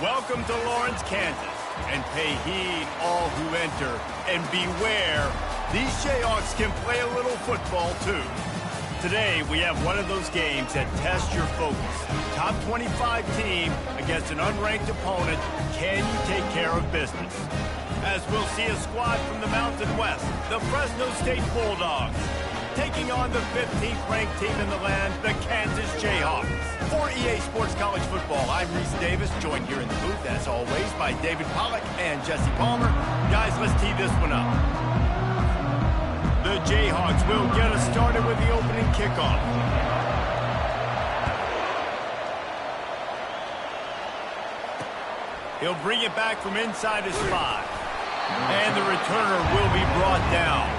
Welcome to Lawrence, Kansas, and pay heed all who enter, and beware, these Jayhawks can play a little football too. Today, we have one of those games that tests your focus. Top 25 team against an unranked opponent. Can you take care of business? As we'll see a squad from the Mountain West, the Fresno State Bulldogs, taking on the 15th ranked team in the land, the Kansas Jayhawks. For EA Sports College Football, I'm Reese Davis, joined here in the booth, as always, by David Pollack and Jesse Palmer. Guys, let's tee this one up. The Jayhawks will get us started with the opening kickoff. He'll bring it back from inside his 5. And the returner will be brought down.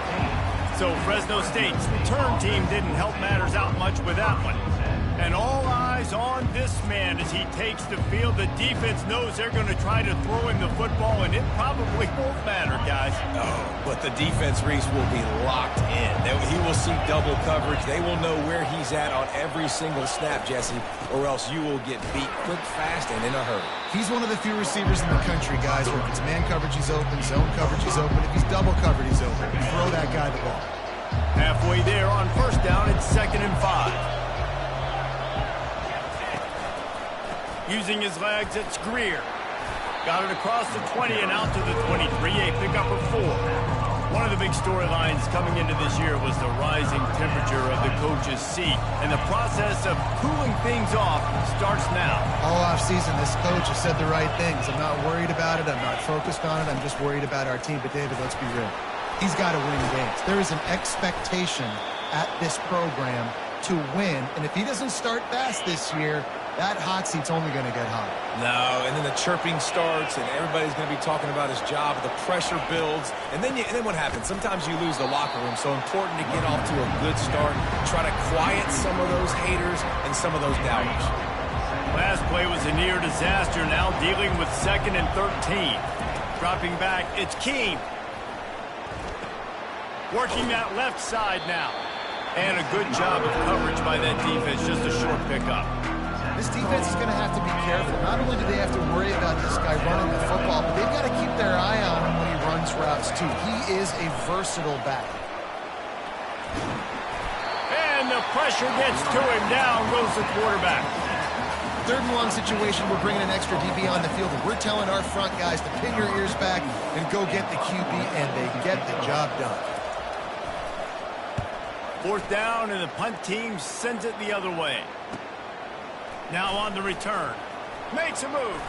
So Fresno State's turn team didn't help matters out much with that one. And all eyes on this man as he takes the field. The defense knows they're going to try to throw him the football, and it probably won't matter, guys. Oh, but the defense, Reese, will be locked in. He will see double coverage. They will know where he's at on every single snap, Jesse, or else you will get beat quick, fast, and in a hurry. He's one of the few receivers in the country, guys, where if it's man coverage, he's open, zone coverage, he's open. If he's double covered, he's open. Throw that guy the ball. Halfway there on first down, it's 2nd and 5. Using his legs, it's Greer. Got it across the 20 and out to the 23, a pickup of 4. One of the big storylines coming into this year was the rising temperature of the coach's seat, and the process of cooling things off starts now. All offseason, this coach has said the right things. I'm not worried about it. I'm not focused on it. I'm just worried about our team. But, David, let's be real. He's got to win games. There is an expectation at this program to win, and if he doesn't start fast this year, that hot seat's only going to get hot. No, and then the chirping starts, and everybody's going to be talking about his job. The pressure builds, and then what happens? Sometimes you lose the locker room. So important to get off to a good start. Try to quiet some of those haters and some of those doubters. Last play was a near disaster. Now dealing with 2nd and 13. Dropping back, it's Keene. Working that left side now. And a good job of coverage by that defense. Just a short pickup. This defense is going to have to be careful. Not only do they have to worry about this guy running the football, but they've got to keep their eye on him when he runs routes, too. He is a versatile back. And the pressure gets to him. Down goes the quarterback. 3rd and long situation, we're bringing an extra DB on the field, and we're telling our front guys to pin your ears back and go get the QB, and they get the job done. 4th down, and the punt team sends it the other way. Now on the return. Makes a move.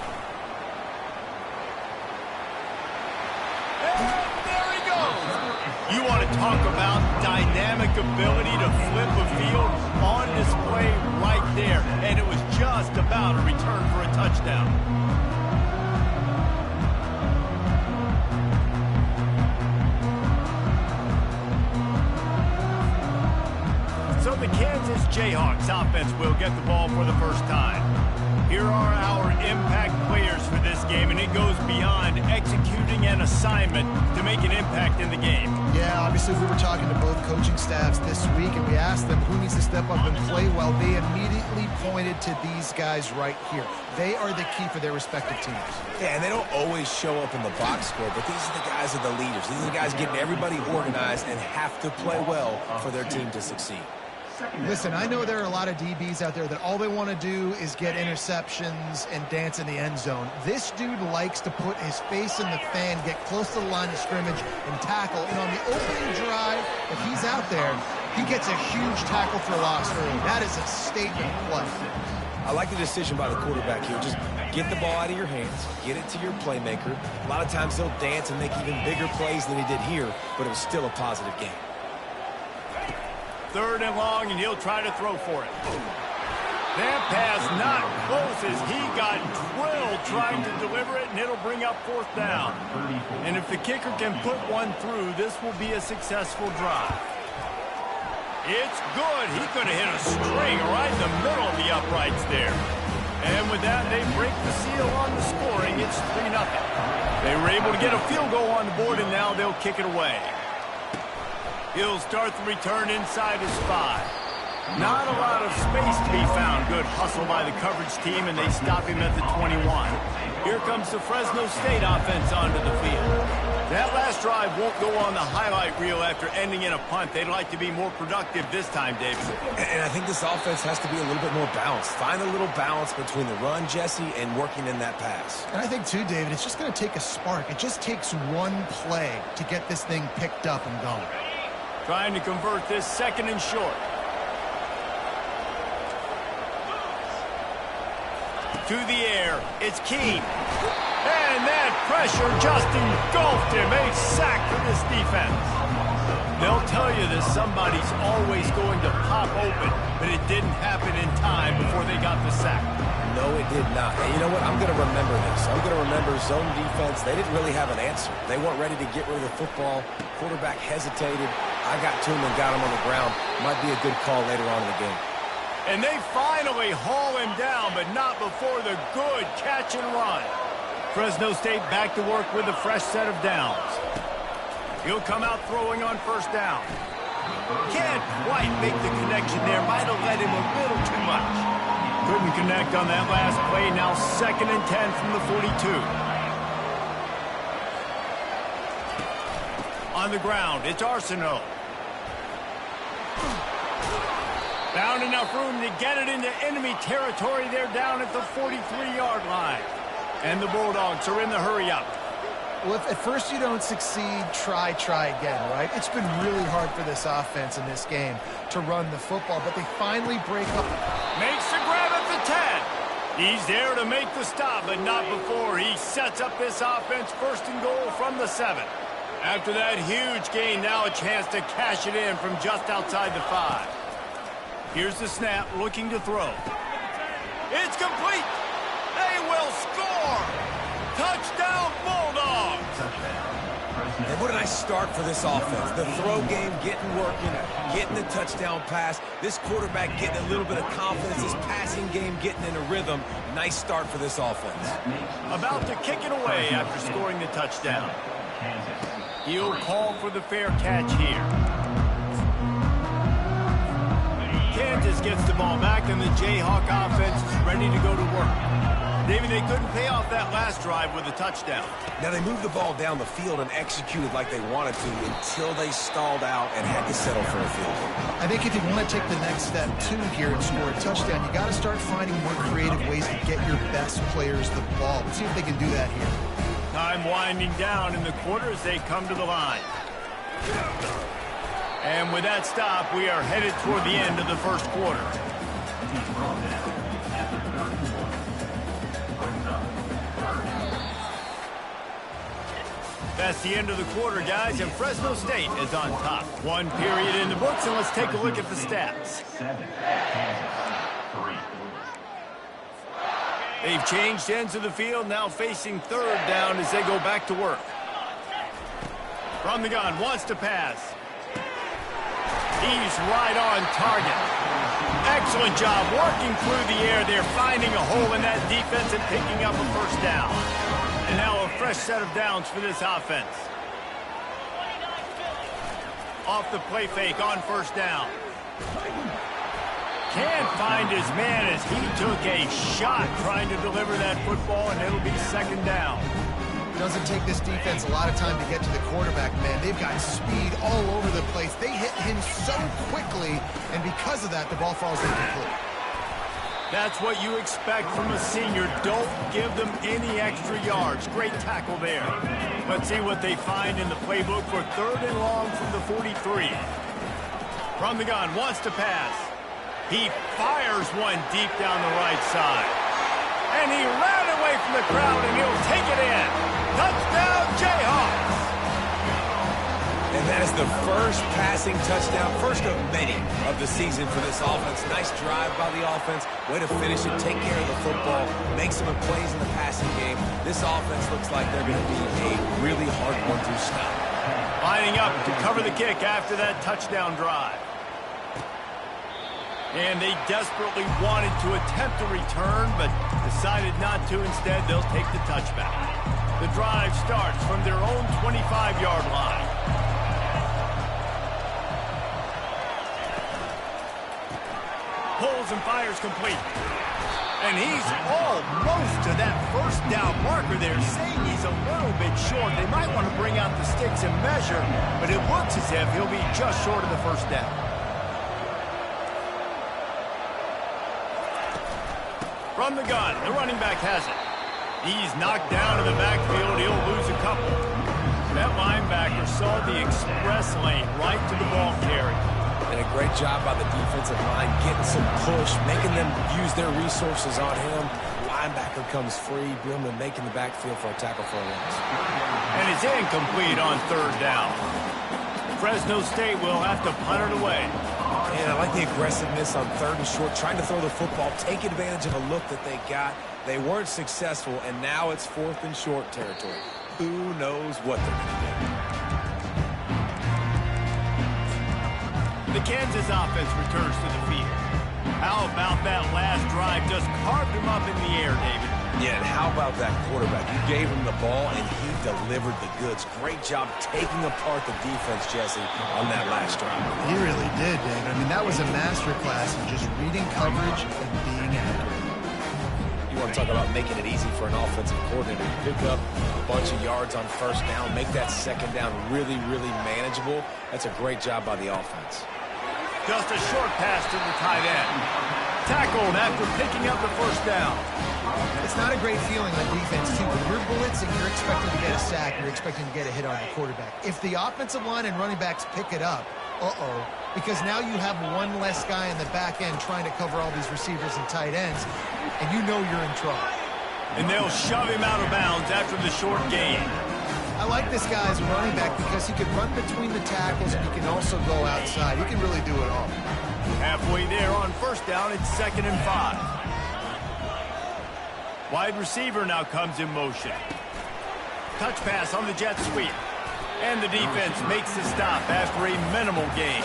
And there he goes. You want to talk about dynamic ability to flip a field on display right there. And it was just about a return for a touchdown. So the Kansas Jayhawks offense will get the ball for the first time. Here are our impact players for this game, and it goes beyond executing an assignment to make an impact in the game. Yeah, obviously we were talking to both coaching staffs this week, and we asked them who needs to step up and play well. They immediately pointed to these guys right here. They are the key for their respective teams. Yeah, and they don't always show up in the box score, but these are the guys that are the leaders. These are the guys getting everybody organized and have to play well for their team to succeed. Listen, I know there are a lot of DBs out there that all they want to do is get interceptions and dance in the end zone. This dude likes to put his face in the fan, get close to the line of scrimmage, and tackle. And on the opening drive, if he's out there, he gets a huge tackle for loss early. That is a statement play. I like the decision by the quarterback here. Just get the ball out of your hands, get it to your playmaker. A lot of times he'll dance and make even bigger plays than he did here, but it was still a positive game. 3rd and long, and he'll try to throw for it. That pass not close as he got drilled trying to deliver it, and it'll bring up 4th down. And if the kicker can put one through, this will be a successful drive. It's good. He could have hit a string right in the middle of the uprights there. And with that, they break the seal on the scoring. It's 3-0. They were able to get a field goal on the board, and now they'll kick it away. He'll start the return inside his 5. Not a lot of space to be found. Good hustle by the coverage team, and they stop him at the 21. Here comes the Fresno State offense onto the field. That last drive won't go on the highlight reel after ending in a punt. They'd like to be more productive this time, David. And I think this offense has to be a little bit more balanced. Find a little balance between the run, Jesse, and working in that pass. And I think, too, David, it's just going to take a spark. It just takes one play to get this thing picked up and going. Trying to convert this second and short. To the air, it's Keene. And that pressure just engulfed him. A sack for this defense. They'll tell you that somebody's always going to pop open, but it didn't happen in time before they got the sack. No, it did not. And you know what? I'm going to remember this. I'm going to remember zone defense. They didn't really have an answer. They weren't ready to get rid of the football. Quarterback hesitated. I got to him and got him on the ground. Might be a good call later on in the game. And they finally haul him down, but not before the good catch and run. Fresno State back to work with a fresh set of downs. He'll come out throwing on first down. Can't quite make the connection there. Might have led him a little too much. Couldn't connect on that last play. Now 2nd and 10 from the 42. On the ground, it's Arsenault. Found enough room to get it into enemy territory. They're down at the 43-yard line. And the Bulldogs are in the hurry-up. Well, if at first you don't succeed, try again, right? It's been really hard for this offense in this game to run the football, but they finally break up. Makes the grab at the 10. He's there to make the stop, but not before he sets up this offense 1st and goal from the 7. After that huge gain, now a chance to cash it in from just outside the 5. Here's the snap, looking to throw. It's complete. They will score. Touchdown, Bulldogs. And what a nice start for this offense. The throw game getting working, getting the touchdown pass. This quarterback getting a little bit of confidence. This passing game getting in a rhythm. Nice start for this offense. About to kick it away after scoring the touchdown. He'll call for the fair catch here. Kansas gets the ball back, and the Jayhawk offense is ready to go to work. David, they couldn't pay off that last drive with a touchdown. Now, they moved the ball down the field and executed like they wanted to until they stalled out and had to settle for a field goal. I think if you want to take the next step, too, here and score a touchdown, you got to start finding more creative ways to get your best players the ball. Let's see if they can do that here. Time winding down in the quarter as they come to the line. And with that stop, we are headed toward the end of the first quarter. That's the end of the quarter, guys, and Fresno State is on top. 1 period in the books, and let's take a look at the stats. They've changed ends of the field, now facing 3rd down as they go back to work. From the gun, wants to pass. He's right on target. Excellent job working through the air. They're finding a hole in that defense and picking up a first down. And now a fresh set of downs for this offense. Off the play fake on first down. Can't find his man as he took a shot trying to deliver that football, and it'll be 2nd down. Doesn't take this defense a lot of time to get to the quarterback, man. They've got speed all over the place. They hit him so quickly, and because of that, the ball falls incomplete. That's what you expect from a senior. Don't give them any extra yards. Great tackle there. Let's see what they find in the playbook for 3rd and long from the 43. From the gun, wants to pass. He fires one deep down the right side. And he ran away from the crowd, and he'll take it in. Touchdown, Jayhawks! And that is the first passing touchdown, first of many of the season for this offense. Nice drive by the offense. Way to finish it, take care of the football, make some plays in the passing game. This offense looks like they're going to be a really hard one to stop. Lining up to cover the kick after that touchdown drive. And they desperately wanted to attempt a return, but decided not to. Instead, they'll take the touchback. The drive starts from their own 25-yard line. Pulls and fires complete. And he's almost to that first down marker there, saying he's a little bit short. They might want to bring out the sticks and measure, but it looks as if he'll be just short of the first down. From the gun, the running back has it. He's knocked down in the backfield. He'll lose a couple. That linebacker saw the express lane right to the ball carrier. And a great job by the defensive line, getting some push, making them use their resources on him. Linebacker comes free, Billman making the backfield for a tackle for a loss. And it's incomplete on third down. Fresno State will have to punt it away. And I like the aggressiveness on third and short, trying to throw the football, take advantage of a look that they got. They weren't successful, and now it's fourth and short territory. Who knows what they're going to do? The Kansas offense returns to the field. How about that last drive? Just carved him up in the air, David. Yeah, and how about that quarterback? You gave him the ball, and he delivered the goods. Great job taking apart the defense, Jesse, on that last drive. He really did, David. I mean, that was a masterclass in just reading coverage and being accurate. You want to talk about making it easy for an offensive coordinator to pick up a bunch of yards on first down, make that second down really, really manageable. That's a great job by the offense. Just a short pass to the tight end. Tackled after picking up the first down. It's not a great feeling on defense, too. When you're blitzing, you're expecting to get a sack. You're expecting to get a hit on your quarterback. If the offensive line and running backs pick it up, because now you have one less guy in the back end trying to cover all these receivers and tight ends, and you know you're in trouble. And they'll shove him out of bounds after the short gain. I like this guy as a running back because he can run between the tackles and he can also go outside. He can really do it all. Halfway there on first down, it's 2nd and 5. Wide receiver now comes in motion. Touch pass on the jet sweep. And the defense makes the stop after a minimal gain.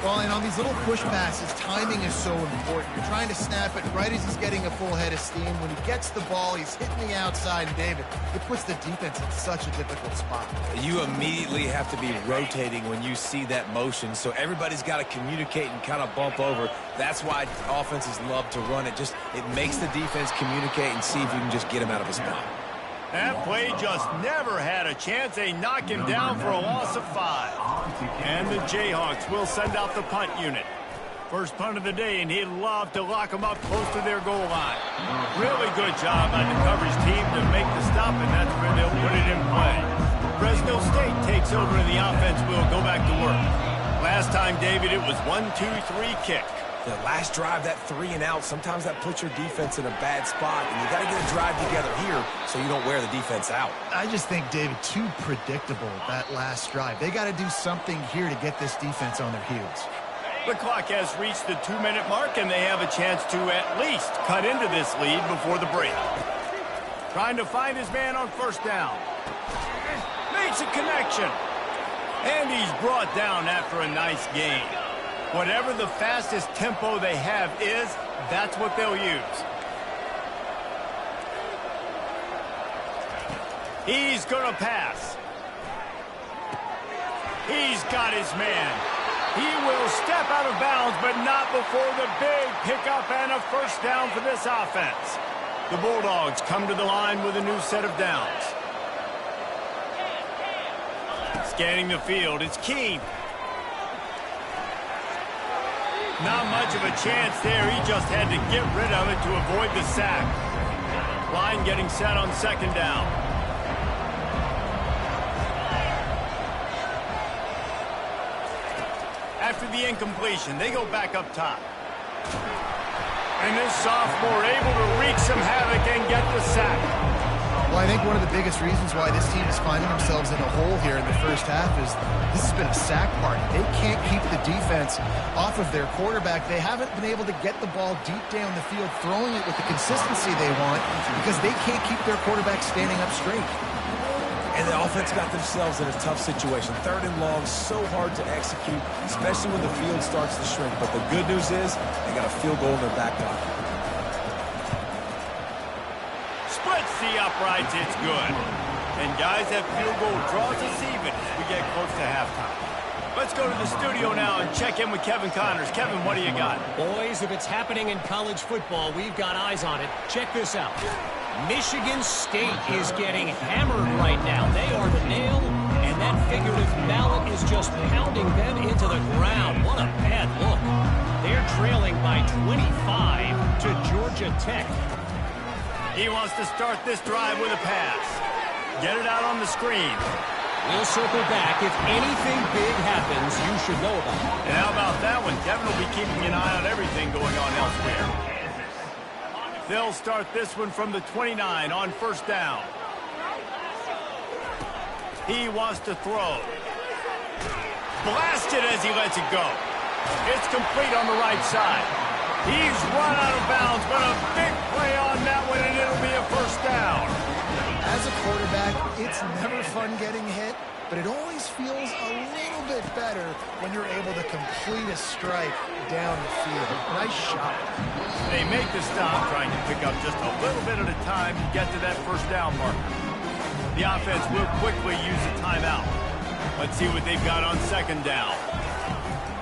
Well, and on these little push passes, timing is so important. You're trying to snap it right as he's getting a full head of steam. When he gets the ball, he's hitting the outside, and David, it puts the defense in such a difficult spot. You immediately have to be rotating when you see that motion, so everybody's got to communicate and kind of bump over. That's why offenses love to run it. It makes the defense communicate and see if you can just get him out of a spot. That play just never had a chance. They knock him down for a loss of 5. And the Jayhawks will send out the punt unit. First punt of the day, and he'd love to lock them up close to their goal line. Really good job by the coverage team to make the stop, and that's where they'll put it in play. Fresno State takes over, and the offense will go back to work. Last time, David, it was 1-2-3 kick. The last drive, that 3 and out, sometimes that puts your defense in a bad spot, and you got to get a drive together here so you don't wear the defense out. I just think, David, too predictable, that last drive. They got to do something here to get this defense on their heels. The clock has reached the 2-minute mark, and they have a chance to at least cut into this lead before the break. Trying to find his man on first down. Makes a connection. And he's brought down after a nice gain. Whatever the fastest tempo they have is, that's what they'll use. He's going to pass. He's got his man. He will step out of bounds, but not before the big pickup and a first down for this offense. The Bulldogs come to the line with a new set of downs. Scanning the field, it's Keene. Not much of a chance there. He just had to get rid of it to avoid the sack. Line getting set on second down. After the incompletion, they go back up top. And this sophomore able to wreak some havoc and get the sack. Well, I think one of the biggest reasons why this team is finding themselves in a hole here in the first half is this has been a sack party. They can't keep the defense off of their quarterback. They haven't been able to get the ball deep down the field, throwing it with the consistency they want because they can't keep their quarterback standing up straight. And the offense got themselves in a tough situation. Third and long, so hard to execute, especially when the field starts to shrink. But the good news is they got a field goal in their back pocket. Splits the uprights, it's good. And guys, that field goal draws us even as we get close to halftime. But Let's go to the studio now and check in with Kevin Connors. Kevin, what do you got? Boys, if it's happening in college football, we've got eyes on it. Check this out. Michigan State is getting hammered right now. They are the nail, and that figurative mallet is just pounding them into the ground. What a bad look. They're trailing by 25 to Georgia Tech. He wants to start this drive with a pass. Get it out on the screen. We'll circle back. If anything big happens, you should know about it. And how about that one? Kevin will be keeping an eye on everything going on elsewhere. They'll start this one from the 29 on first down. He wants to throw. Blasted as he lets it go. It's complete on the right side. He's run out of bounds, but a big play on that one, and it'll be a first down. As a quarterback, it's never fun getting hit, but it always feels a little bit better when you're able to complete a strike down the field. Nice shot. They make the stop, trying to pick up just a little bit at a time to get to that first down marker. The offense will quickly use a timeout. Let's see what they've got on second down.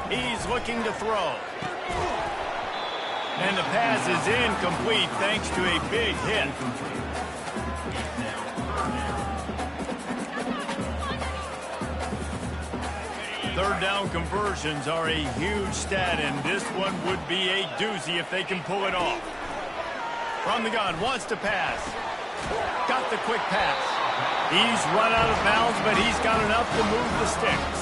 He's looking to throw. And the pass is incomplete thanks to a big hit. Third down conversions are a huge stat, and this one would be a doozy if they can pull it off. From the gun, wants to pass. Got the quick pass. He's run out of bounds, but he's got enough to move the sticks.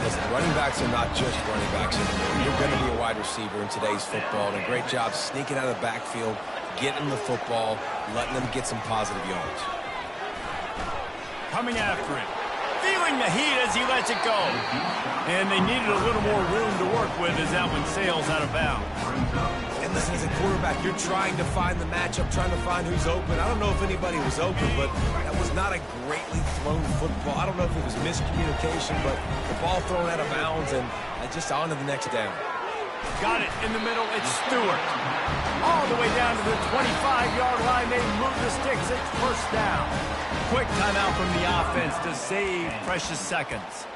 Listen, running backs are not just running backs anymore. You're going to be a wide receiver in today's football, and a great job sneaking out of the backfield, getting the football, letting them get some positive yards. Coming after it. Feeling the heat as he lets it go. And they needed a little more room to work with as that one sails out of bounds. And listen, as a quarterback, you're trying to find the matchup, trying to find who's open. I don't know if anybody was open, but that was not a greatly thrown football. I don't know if it was miscommunication, but the ball thrown out of bounds and just on to the next down. Got it in the middle. It's Stewart. All the way down to the 25-yard line. They move the sticks. It's first down. Quick timeout from the offense to save precious seconds.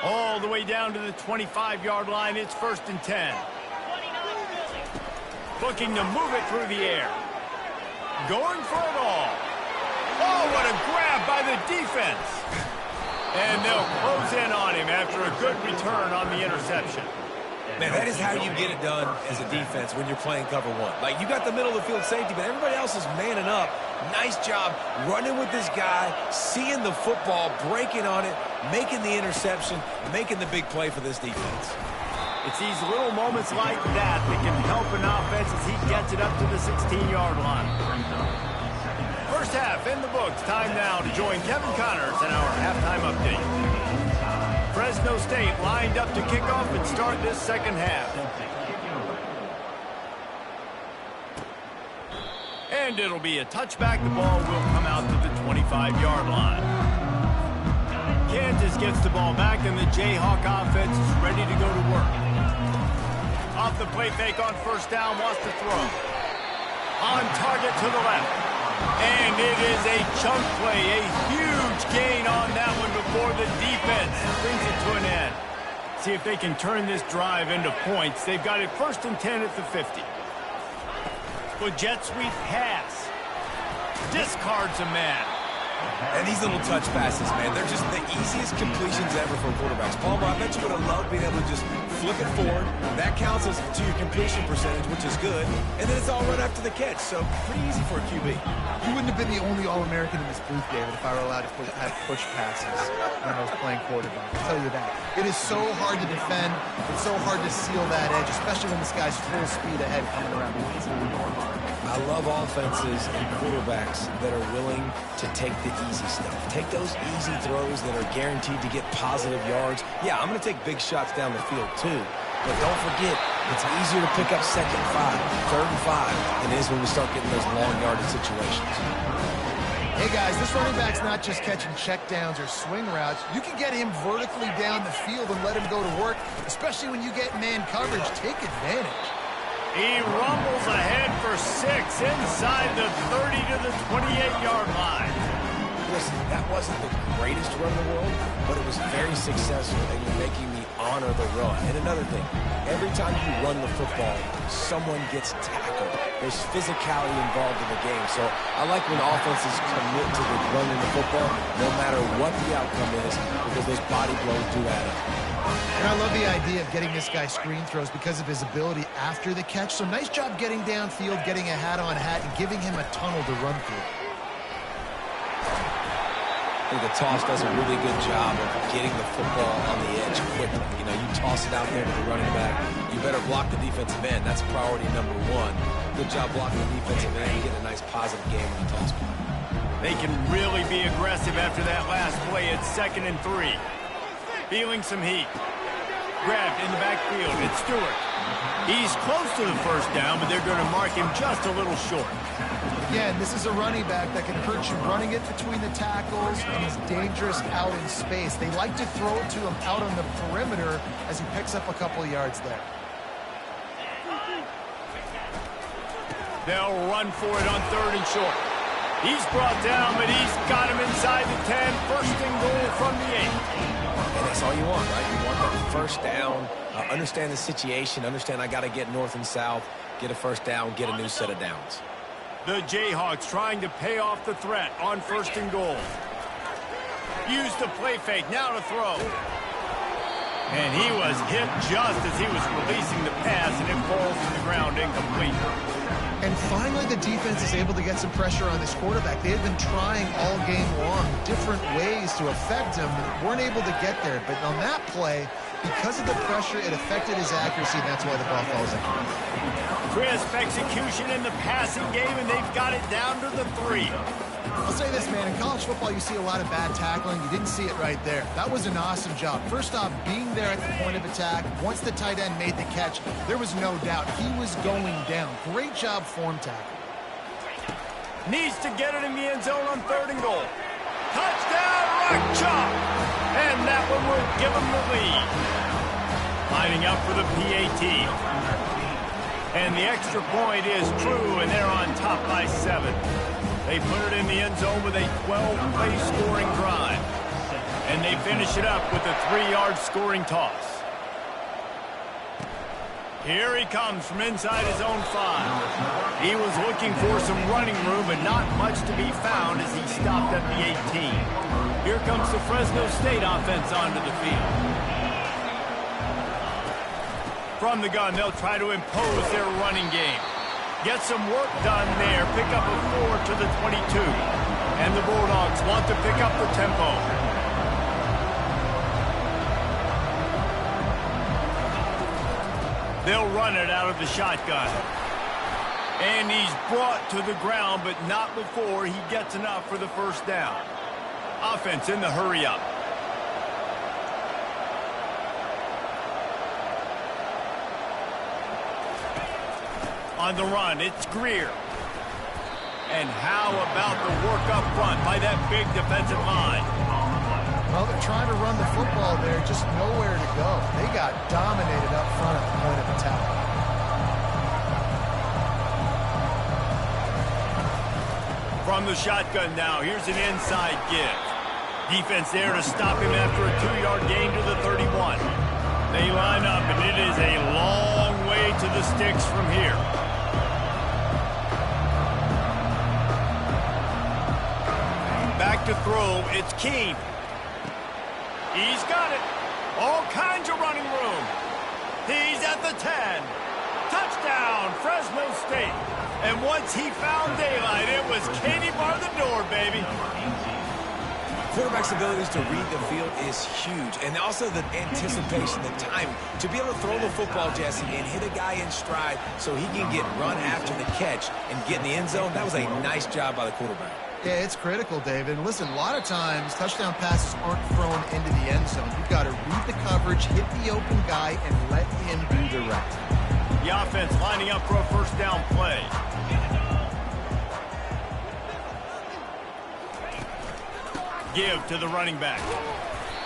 All the way down to the 25-yard line. It's first and 10. Looking to move it through the air. Going for it all. Oh, what a grab by the defense. And they'll close in on him after a good return on the interception. Man, that is how you get it done as a defense when you're playing cover one. Like, you got the middle of the field safety, but everybody else is manning up. Nice job running with this guy, seeing the football, breaking on it, making the interception, making the big play for this defense. It's these little moments like that that can help an offense as he gets it up to the 16-yard line. First half in the books. Time now to join Kevin Connors in our halftime update. Fresno State lined up to kick off and start this second half. And it'll be a touchback. The ball will come out to the 25-yard line. Kansas gets the ball back, and the Jayhawk offense is ready to go to work. Off the play fake on first down, wants to throw. On target to the left. And it is a chunk play, a huge gain on that one before the defense brings it to an end. See if they can turn this drive into points. They've got it first and 10 at the 50. With jet sweep pass. Discards a man. And these little touch passes, man, they're just the easiest completions ever for quarterbacks. Palmer, I bet you would have loved being able to just flip it forward. That counts as to your completion percentage, which is good. And then it's all run after the catch, so pretty easy for a QB. You wouldn't have been the only All-American in this booth, David, if I were allowed to have push passes when I was playing quarterback. I'll tell you that. It is so hard to defend. It's so hard to seal that edge, especially when this guy's full speed ahead coming around the inside. I love offenses and quarterbacks that are willing to take the easy stuff. Take those easy throws that are guaranteed to get positive yards. Yeah, I'm going to take big shots down the field too. But don't forget, it's easier to pick up second and 5, third and 5 than it is when we start getting those long yardage situations. Hey guys, this running back's not just catching checkdowns or swing routes. You can get him vertically down the field and let him go to work, especially when you get man coverage. Take advantage. He rumbles ahead for 6. 6 inside the 30 to the 28-yard line. Listen, that wasn't the greatest run in the world, but it was very successful, and you're making me honor the run. And another thing, every time you run the football, someone gets tackled. There's physicality involved in the game. So I like when offenses commit to the running the football, no matter what the outcome is, because those body blows do add up. And I love the idea of getting this guy screen throws because of his ability after the catch. So nice job getting downfield, getting a hat-on-hat, and giving him a tunnel to run through. I think the toss does a really good job of getting the football on the edge quickly. You know, you toss it out there to the running back. You better block the defensive end. That's priority number one. Good job blocking the defensive end. You get a nice positive game when you toss play. They can really be aggressive after that last play at 2nd and 3. Feeling some heat. Grabbed in the backfield. It's Stewart. He's close to the first down, but they're going to mark him just a little short. Again, this is a running back that can hurt you running it between the tackles, and he's dangerous out in space. They like to throw it to him out on the perimeter as he picks up a couple of yards there. They'll run for it on 3rd and short. He's brought down, but he's got him inside the 10. 1st and goal from the 8. And that's all you want, right? You want that first down, understand the situation, understand I got to get north and south, get a first down, get a new set of downs. The Jayhawks trying to pay off the threat on 1st and goal. Use the play fake, now to throw. And he was hit just as he was releasing the pass, and it falls to the ground incomplete. And finally, the defense is able to get some pressure on this quarterback. They had been trying all game long different ways to affect him, and weren't able to get there. But on that play, because of the pressure, it affected his accuracy, and that's why the ball falls in. Crisp execution in the passing game, and they've got it down to the 3. I'll say this, man. In college football, you see a lot of bad tackling. You didn't see it right there. That was an awesome job. First off, being there at the point of attack. Once the tight end made the catch, there was no doubt he was going down. Great job form tackle. Needs to get it in the end zone on 3rd and goal. Touchdown, Rock Chalk! And that one will give them the lead. Lining up for the PAT. And the extra point is true, and they're on top by 7. They put it in the end zone with a 12-play scoring drive. And they finish it up with a 3-yard scoring toss. Here he comes from inside his own 5. He was looking for some running room, but not much to be found as he stopped at the 18. Here comes the Fresno State offense onto the field. From the gun, they'll try to impose their running game. Get some work done there. Pick up a 4 to the 22. And the Bulldogs want to pick up the tempo. They'll run it out of the shotgun. And he's brought to the ground, but not before he gets enough for the first down. Offense in the hurry-up. On the run, it's Greer. And how about the work up front by that big defensive line? Well, they're trying to run the football there, just nowhere to go. They got dominated up front at the point of attack. From the shotgun now, here's an inside give. Defense there to stop him after a 2-yard gain to the 31. They line up, and it is a long way to the sticks from here. Back to throw, it's Keene. He's got it. All kinds of running room. He's at the 10. Touchdown, Fresno State. And once he found daylight, it was Katie bar the door, baby. Quarterback's abilities to read the field is huge, and also the anticipation, the timing. To be able to throw the football, Jesse, and hit a guy in stride so he can get run after the catch and get in the end zone, that was a nice job by the quarterback. Yeah, it's critical, David. And listen, a lot of times touchdown passes aren't thrown into the end zone. You've got to read the coverage, hit the open guy, and let him do the rest. The offense lining up for a first down play. Give to the running back.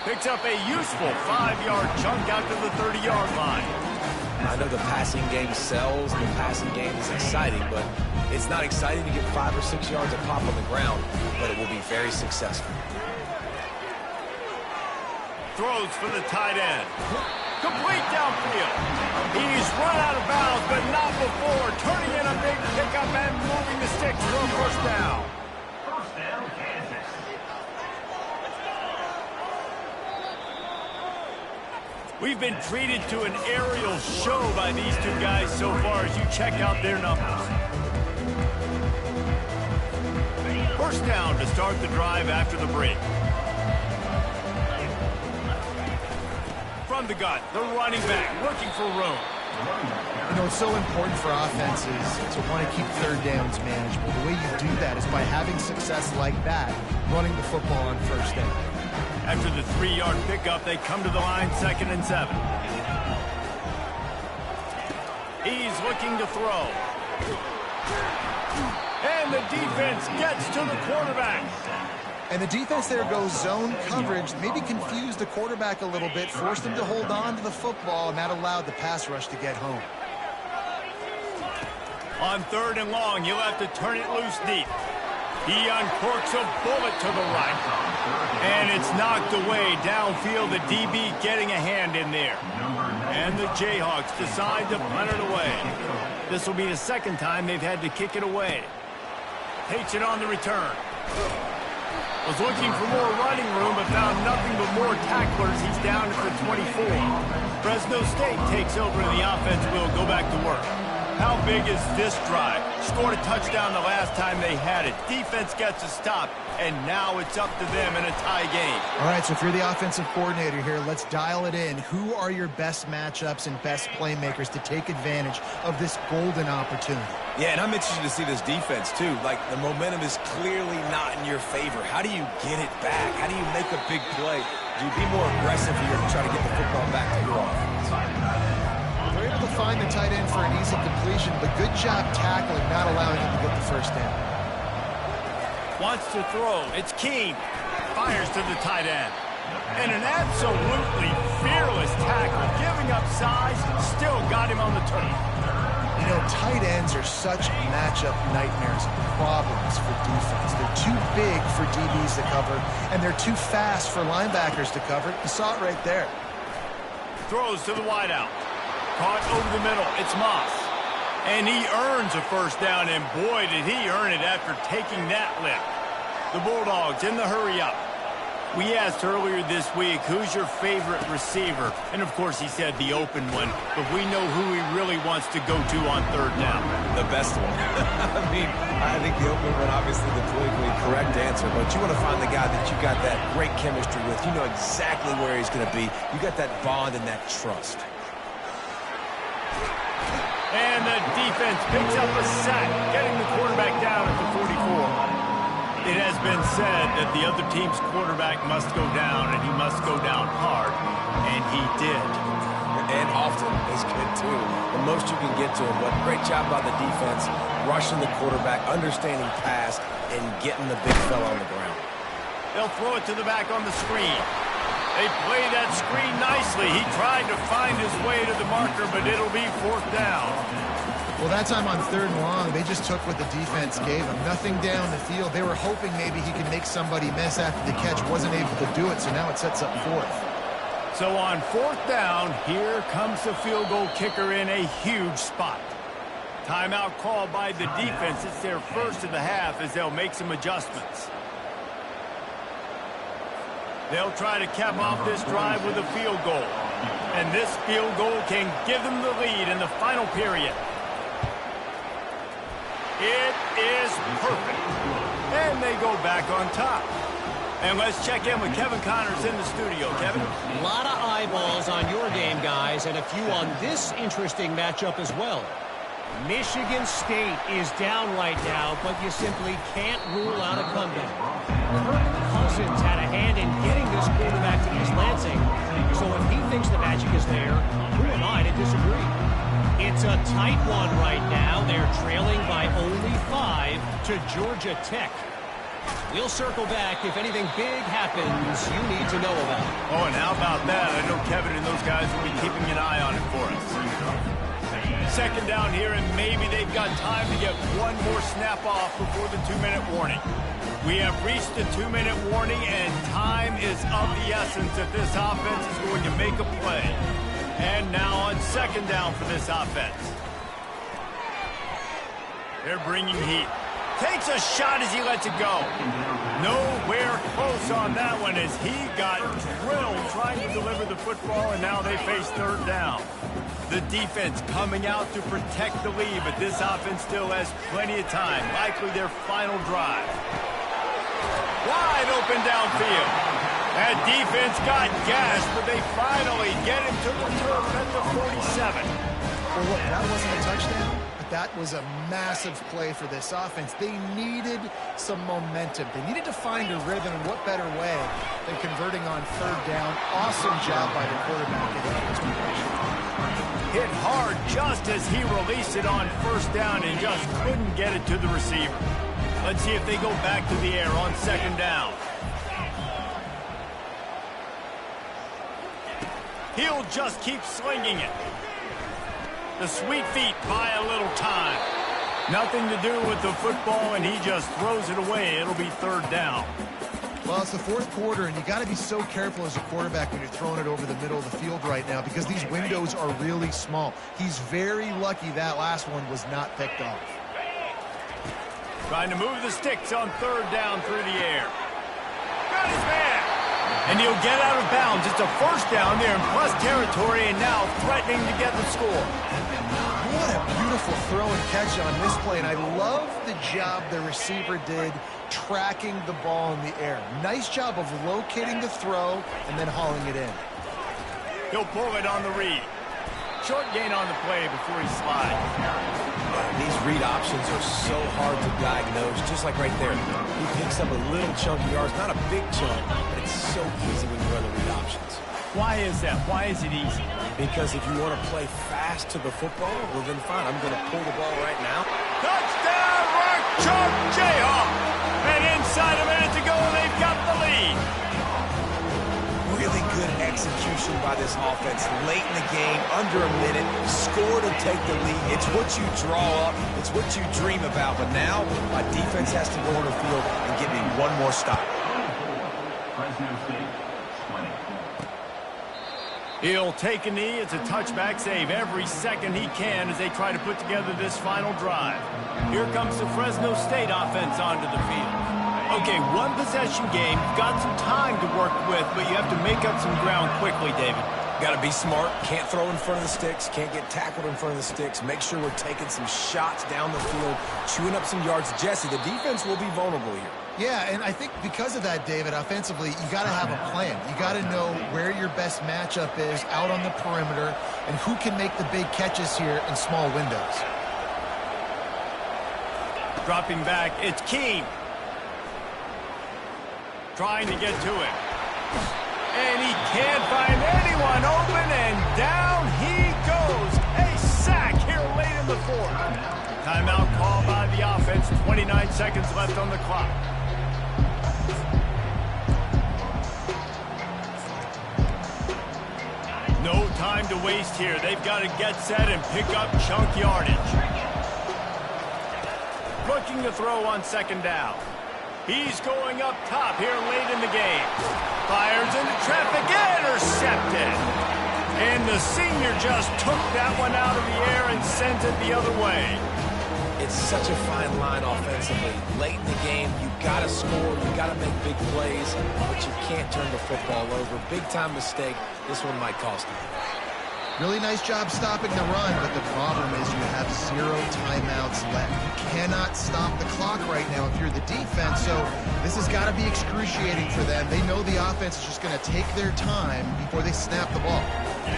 Picks up a useful 5-yard chunk out to the 30-yard line. I know the passing game sells, the passing game is exciting, but it's not exciting to get 5 or 6 yards a pop on the ground, but it will be very successful. Throws for the tight end. Complete downfield. He's run out of bounds, but not before turning in a big pickup and moving the sticks for a first down. First down, Kansas. We've been treated to an aerial show by these two guys so far as you check out their numbers. First down to start the drive after the break. From the gun, the running back looking for room. You know, it's so important for offenses to want to keep third downs manageable. The way you do that is by having success like that, running the football on first down. After the 3-yard pickup, they come to the line 2nd and 7. He's looking to throw. And the defense gets to the quarterback. And the defense there goes zone coverage, maybe confused the quarterback a little bit, forced him to hold on to the football, and that allowed the pass rush to get home. On 3rd and long, you'll have to turn it loose deep. He uncorks a bullet to the right. And it's knocked away downfield, the DB getting a hand in there. And the Jayhawks decide to punt it away. This will be the 2nd time they've had to kick it away. Takes it on the return. Was looking for more running room, but found nothing but more tacklers. He's down at the 24. Fresno State takes over, and the offense will go back to work. How big is this drive? Scored a touchdown the last time they had it. Defense gets a stop, and now it's up to them in a tie game. All right, so if you're the offensive coordinator here, let's dial it in. Who are your best matchups and best playmakers to take advantage of this golden opportunity? Yeah, and I'm interested to see this defense, too. Like, the momentum is clearly not in your favor. How do you get it back? How do you make a big play? Do you be more aggressive here to try to get the football back to your offense? They're able to find the tight end for an easy completion, but good job tackling, not allowing him to get the first down. Wants to throw. It's Keene. Fires to the tight end. And an absolutely fearless tackle. Giving up size, still got him on the turf. You know, tight ends are such matchup nightmares and problems for defense. They're too big for DBs to cover, and they're too fast for linebackers to cover. You saw it right there. Throws to the wideout. Caught over the middle. It's Moss. And he earns a first down, and boy, did he earn it after taking that lift. The Bulldogs in the hurry-up. We asked earlier this week, who's your favorite receiver? And, of course, he said the open one, but we know who he really wants to go to on 3rd down. The best one. I think the open one, obviously the politically correct answer, but you want to find the guy that you got that great chemistry with. You know exactly where he's going to be. You got that bond and that trust. And the defense picks up a sack, getting the quarterback down at the 44. It has been said that the other team's quarterback must go down, and he must go down hard, and he did. And often is good, too. The most you can get to him. But great job by the defense, rushing the quarterback, understanding pass, and getting the big fella on the ground. They'll throw it to the back on the screen. They play that screen nicely. He tried to find his way to the marker, but it'll be 4th down. Well, that time on 3rd and long, they just took what the defense gave them. Nothing down the field. They were hoping maybe he could make somebody miss after the catch. Wasn't able to do it, so now it sets up 4th. So on 4th down, here comes the field goal kicker in a huge spot. Timeout called by the defense. It's their first of the half as they'll make some adjustments. They'll try to cap off this drive with a field goal. And this field goal can give them the lead in the final period. It is perfect. And they go back on top. And let's check in with Kevin Connors in the studio. Kevin? A lot of eyeballs on your game, guys, and a few on this interesting matchup as well. Michigan State is down right now, but you simply can't rule out a comeback. Kirk Cousins had a hand in getting this quarterback to East Lansing, so if he thinks the magic is there, who am I to disagree? It's a tight one right now. They're trailing by only 5 to Georgia Tech. We'll circle back if anything big happens you need to know about. Oh, and how about that? I know Kevin and those guys will be keeping an eye on it for us. second down here, and maybe they've got time to get one more snap off before the 2-minute warning. We have reached the 2-minute warning, and time is of the essence if this offense is going to make a play. And now on second down for this offense. They're bringing heat. Takes a shot as he lets it go. Nowhere close on that one as he got drilled trying to deliver the football, and now they face third down. The defense coming out to protect the lead, but this offense still has plenty of time, likely their final drive. Wide open downfield. That defense got gashed, but they finally get him to the turf at the 47. Well, look, that wasn't a touchdown, but that was a massive play for this offense. They needed some momentum. They needed to find a rhythm, and what better way than converting on third down. Awesome job by the quarterback getting into position. Hit hard just as he released it on first down and just couldn't get it to the receiver. Let's see if they go back to the air on second down. He'll just keep slinging it. The sweet feet buy a little time. Nothing to do with the football, and he just throws it away. It'll be third down. Well, it's the fourth quarter, and you got to be so careful as a quarterback when you're throwing it over the middle of the field right now because these windows are really small. He's very lucky that last one was not picked off. Trying to move the sticks on third down through the air. Got his man. And he'll get out of bounds. It's a first down there in plus territory, and now threatening to get the score. What a beautiful throw and catch on this play, and I love the job the receiver did tracking the ball in the air. Nice job of locating the throw and then hauling it in. He'll pull it on the read. Short gain on the play before he slides. These read options are so hard to diagnose, just like right there. He picks up a little chunk of yards, not a big chunk, but it's so easy when you run the read options. Why is that? Why is it easy? Because if you want to play fast to the football, well then fine, I'm going to pull the ball right now. Touchdown, Rock Chalk Jayhawk! And inside a minute to go, they've got the lead. Really good execution by this offense late in the game, under a minute, score to take the lead. It's what you draw up, it's what you dream about, but now my defense has to go on the field and give me one more stop. Fresno State, 20. He'll take a knee. It's a touchback save every second he can as they try to put together this final drive. Here comes the Fresno State offense onto the field. Okay, one possession game. You've got some time to work with, but you have to make up some ground quickly, David. Got to be smart. Can't throw in front of the sticks. Can't get tackled in front of the sticks. Make sure we're taking some shots down the field, chewing up some yards. Jesse, the defense will be vulnerable here. Yeah, and I think because of that, David, offensively, you got to have a plan. You got to know where your best matchup is out on the perimeter and who can make the big catches here in small windows. Dropping back, it's Keene. Trying to get to him. And he can't find anyone open, and down he goes. A sack here late in the fourth. Timeout called by the offense. 29 seconds left on the clock. No time to waste here. They've got to get set and pick up chunk yardage. Looking to throw on second down. He's going up top here late in the game. Fires into traffic, intercepted. And the senior just took that one out of the air and sent it the other way. It's such a fine line offensively. Late in the game, you got to score, you got to make big plays, but you can't turn the football over. Big-time mistake. This one might cost him. Really nice job stopping the run, but the problem is you have 0 timeouts left. You cannot stop the clock right now if you're the defense, so this has got to be excruciating for them. They know the offense is just going to take their time before they snap the ball.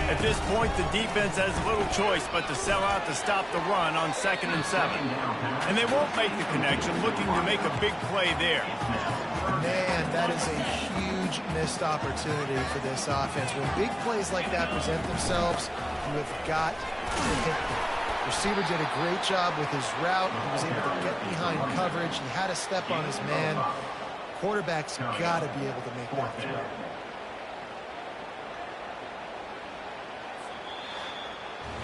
At this point, the defense has little choice but to sell out to stop the run on 2nd and 7. And they won't make the connection, looking to make a big play there. Man, that is a huge missed opportunity for this offense. When big plays like that present themselves, you have got to hit them. Receiver did a great job with his route. He was able to get behind coverage. He had a step on his man. Quarterback's got to be able to make that throw.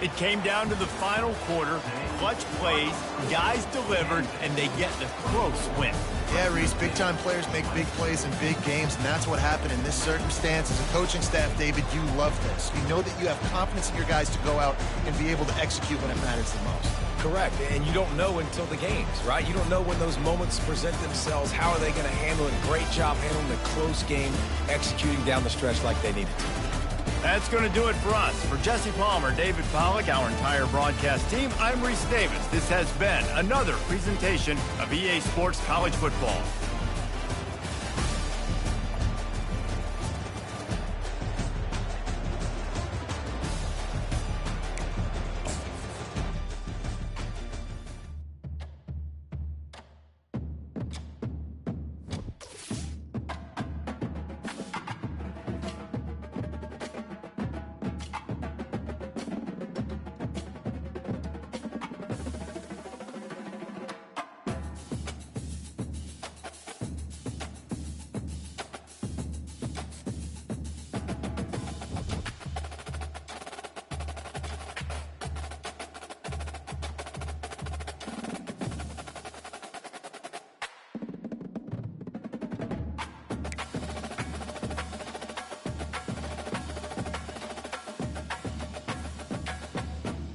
It came down to the final quarter, clutch plays, guys delivered, and they get the close win. Yeah, Reese, big-time players make big plays in big games, and that's what happened in this circumstance. As a coaching staff, David, you love this. You know that you have confidence in your guys to go out and be able to execute when it matters the most. Correct, and you don't know until the games, right? You don't know when those moments present themselves. How are they going to handle it? Great job handling the close game, executing down the stretch like they needed to. That's going to do it for us. For Jesse Palmer, David Pollack, our entire broadcast team, I'm Reese Davis. This has been another presentation of EA Sports College Football.